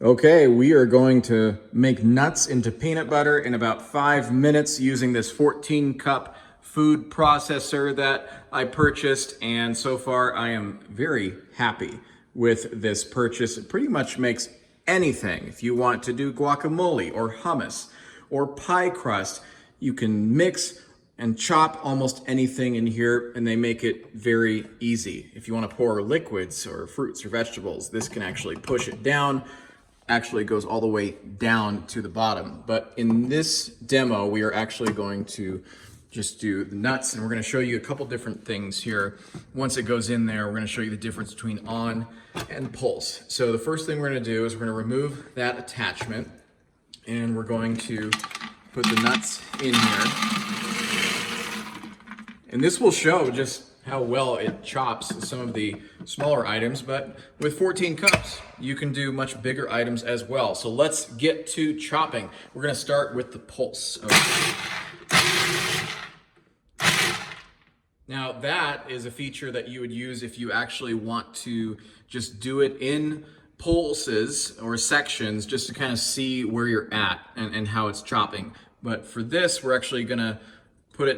Okay, we are going to make nuts into peanut butter in about 5 minutes using this 14-cup food processor that I purchased, and so far I am very happy with this purchase. It pretty much makes anything. If you want to do guacamole or hummus or pie crust, you can mix and chop almost anything in here, and they make it very easy. If you want to pour liquids or fruits or vegetables, this can actually push it down. Actually goes all the way down to the bottom. But in this demo, we are actually going to just do the nuts, and we're going to show you a couple different things here. Once it goes in there, we're going to show you the difference between on and pulse. So the first thing we're going to do is we're going to remove that attachment, and we're going to put the nuts in here. And this will show just how well it chops some of the smaller items, but with 14 cups, you can do much bigger items as well. So let's get to chopping. We're gonna start with the pulse. Okay. Now that is a feature that you would use if you actually want to just do it in pulses or sections, just to kind of see where you're at and how it's chopping. But for this, we're actually gonna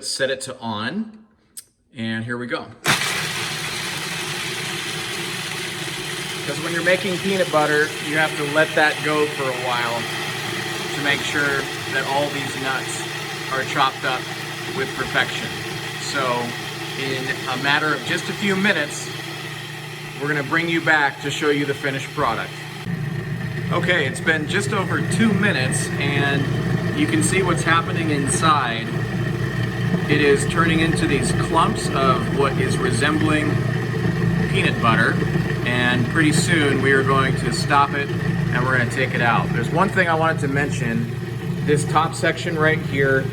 set it to on. And here we go. Because when you're making peanut butter, you have to let that go for a while to make sure that all these nuts are chopped up with perfection. So in a matter of just a few minutes, we're gonna bring you back to show you the finished product. Okay, it's been just over 2 minutes, and you can see what's happening inside. It is turning into these clumps of what is resembling peanut butter, and pretty soon we are going to stop it and we're going to take it out. There's one thing I wanted to mention. This top section right here,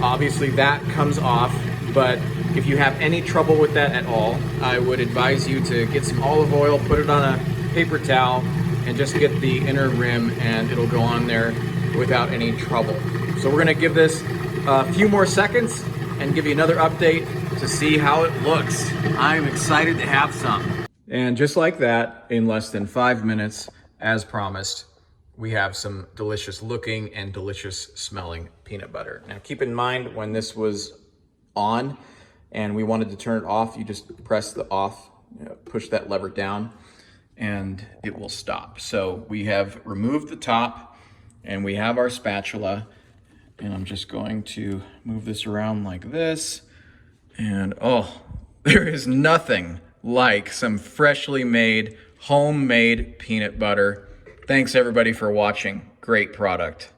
obviously that comes off, but if you have any trouble with that at all, I would advise you to get some olive oil, put it on a paper towel, and just get the inner rim, and it'll go on there without any trouble. So we're going to give this a few more seconds and give you another update to see how it looks. I'm excited to have some. And just like that, in less than 5 minutes, as promised, we have some delicious looking and delicious smelling peanut butter. Now keep in mind, when this was on and we wanted to turn it off, you just press the off, push that lever down, and it will stop. So we have removed the top, and we have our spatula. And I'm just going to move this around like this. And oh, there is nothing like some freshly made, homemade peanut butter. Thanks everybody for watching. Great product.